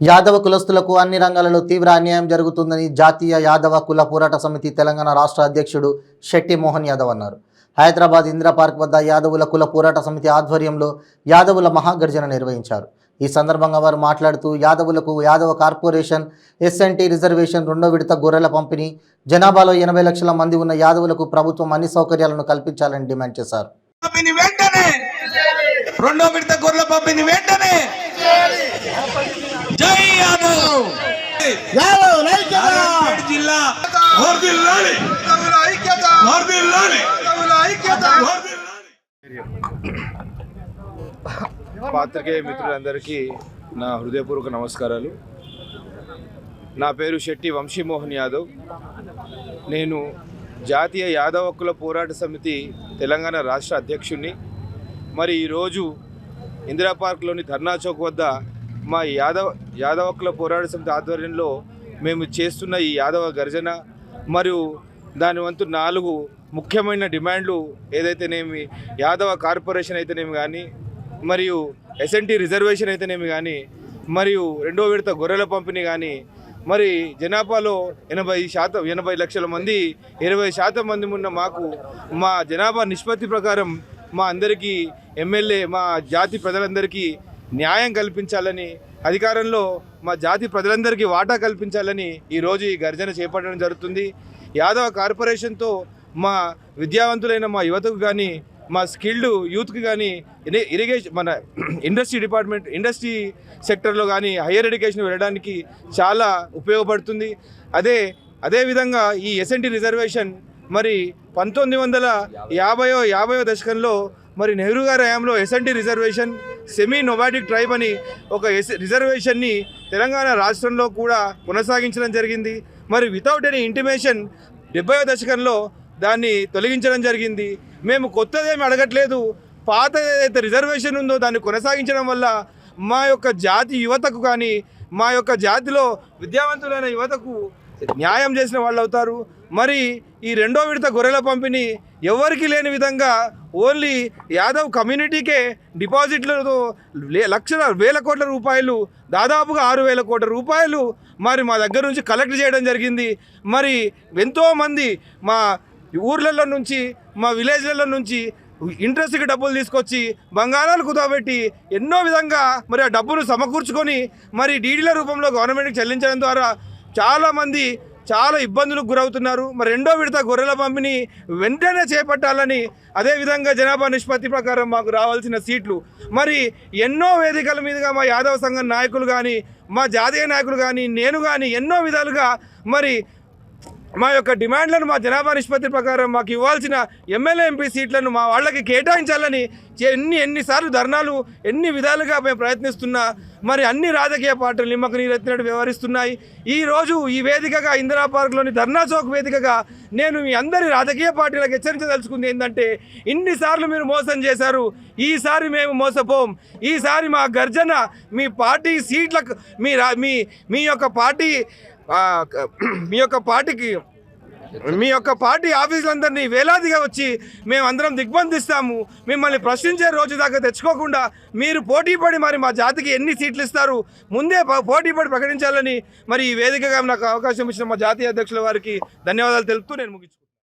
యాదవ కులస్తులకు అన్ని రంగాలలో తీవ్ర అన్యాయం జరుగుతుందని జాతీయ యాదవ కుల పోరాట సమితి తెలంగాణ రాష్ట్ర అధ్యక్షుడు శెట్టి మోహన్ యాదవ్ అన్నారు. హైదరాబాద్ ఇందిరా పార్క్ వద్ద యాదవుల కుల పోరాట సమితి ఆధ్వర్యంలో యాదవుల మహాగర్జన నిర్వహించారు. ఈ సందర్భంగా వారు మాట్లాడుతూ యాదవులకు యాదవ కార్పొరేషన్, ఎస్ఎన్టీ రిజర్వేషన్, రెండో విడత గొర్రెల పంపిణీ, జనాభాలో 80 లక్షల మంది ఉన్న యాదవులకు ప్రభుత్వం అన్ని సౌకర్యాలను కల్పించాలని డిమాండ్ చేశారు. జై యాదవ్ యాదవ్ నైక్యత జిల్లా వర్ధిల్లాలి యాదవుల ఐక్యత వర్ధిల్లాలి యాదవుల ఐక్యత పాత్రికేయ మిత్రులందరికీ నా హృదయపూర్వక నమస్కారాలు. నా పేరు శెట్టి వంశీమోహన్ యాదవ్. నేను జాతీయ యాదవ కుల పోరాట సమితి తెలంగాణ రాష్ట్ర అధ్యక్షుడిని. మరి ఈరోజు ఇందిరా పార్క్లోని ధర్నా చౌక్ వద్ద మా యాదవ కుల పోరాట సమితి ఆధ్వర్యంలో మేము చేస్తున్న ఈ యాదవ గర్జన మరియు దాని వంతు 4 ముఖ్యమైన డిమాండ్లు ఏదైతేనేమి యాదవ కార్పొరేషన్ అయితేనేమి కానీ, మరియు ఎస్ఎన్టీ రిజర్వేషన్ అయితేనేమి కానీ, మరియు రెండో విడత గొర్రెల పంపిణీ కానీ, మరి జనాభాలో 80 లక్షల మంది 20% మంది ఉన్న మాకు మా జనాభా నిష్పత్తి ప్రకారం మా అందరికీ ఎమ్మెల్యే, మా జాతి ప్రజలందరికీ న్యాయం కల్పించాలని, అధికారంలో మా జాతి ప్రజలందరికీ వాటా కల్పించాలని ఈరోజు ఈ గర్జన చేపట్టడం జరుగుతుంది. యాదవ కార్పొరేషన్తో మా విద్యావంతులైన మా యువతకు కానీ, మా స్కిల్డ్ యూత్కి కానీ, ఇరిగేషన్ మన ఇండస్ట్రీ సెక్టర్లో కానీ హయ్యర్ ఎడ్యుకేషన్ వెళ్ళడానికి చాలా ఉపయోగపడుతుంది. అదేవిధంగా ఈ ఎస్ఎన్టీ రిజర్వేషన్ మరి 1950వ దశకంలో మరి నెహ్రూ గారి హయాంలో SNT reservation, semi nomadic tribe అని ఒక రిజర్వేషన్ని తెలంగాణ రాష్ట్రంలో కూడా కొనసాగించడం జరిగింది. మరి వితౌట్ ఎనీ ఇంటిమేషన్ 70వ దశకంలో దాన్ని తొలగించడం జరిగింది. మేము కొత్తదేమి అడగట్లేదు. పాత ఏదైతే రిజర్వేషన్ ఉందో దాన్ని కొనసాగించడం వల్ల మా యొక్క జాతి యువతకు కానీ, మా యొక్క జాతిలో విద్యావంతులైన యువతకు న్యాయం చేసిన వాళ్ళు అవుతారు. మరి ఈ రెండో విడత గొర్రెల పంపిణీ ఎవరికి లేని విధంగా ఓన్లీ యాదవ్ కమ్యూనిటీకే డిపాజిట్లతో వేల కోట్ల రూపాయలు, దాదాపుగా 6,000 కోట్ల రూపాయలు మరి మా దగ్గర నుంచి కలెక్ట్ చేయడం జరిగింది. మరి ఎంతోమంది మా ఊర్లలో నుంచి, మా విలేజ్లలో నుంచి ఇంట్రెస్ట్కి డబ్బులు తీసుకొచ్చి బంగారాలు కుదవబెట్టి ఎన్నో విధంగా మరి ఆ డబ్బును సమకూర్చుకొని మరి డీడీల రూపంలో గవర్నమెంట్కి చెల్లించడం ద్వారా చాలామంది చాలా ఇబ్బందులకు గురవుతున్నారు. మరి రెండో విడత గొర్రెల పంపిణీ వెంటనే చేపట్టాలని, అదేవిధంగా జనాభా నిష్పత్తి ప్రకారం మాకు రావాల్సిన సీట్లు మరి ఎన్నో వేదికల మీదుగా మా యాదవ సంఘం నాయకులు కానీ, మా జాతీయ నాయకులు కానీ, నేను కానీ ఎన్నో విధాలుగా మరి మా యొక్క డిమాండ్లను మా జనాభా నిష్పత్తి ప్రకారం మాకు ఇవ్వాల్సిన ఎమ్మెల్యే, ఎంపీ సీట్లను మా వాళ్ళకి కేటాయించాలని ఎన్నిసార్లు ధర్నాలు, ఎన్ని విధాలుగా మేము ప్రయత్నిస్తున్నా మరి అన్ని రాజకీయ పార్టీలు నిమ్మకు నీరెత్తినట్టు వ్యవహరిస్తున్నాయి. ఈరోజు ఈ వేదికగా, ఇందిరా పార్క్లోని ధర్నా చౌక్ వేదికగా నేను మీ అందరి రాజకీయ పార్టీలకు హెచ్చరించదలుచుకుంది ఏంటంటే, ఇన్నిసార్లు మీరు మోసం చేశారు, ఈసారి మేము మోసపోం. ఈసారి మా గర్జన మీ పార్టీ సీట్లకు, మీ యొక్క పార్టీ ఆఫీసులందరినీ వేలాదిగా వచ్చి మేమందరం దిగ్బంధిస్తాము. మిమ్మల్ని ప్రశ్నించే రోజు దాకా తెచ్చుకోకుండా మీరు పోటీపడి మరి మా జాతికి ఎన్ని సీట్లు ఇస్తారు ముందే పోటీపడి ప్రకటించాలని మరి ఈ వేదికగా నాకు అవకాశం ఇచ్చిన మా జాతీయ అధ్యక్షుల వారికి ధన్యవాదాలు తెలుపుతూ నేను ముగించుకుంటాను.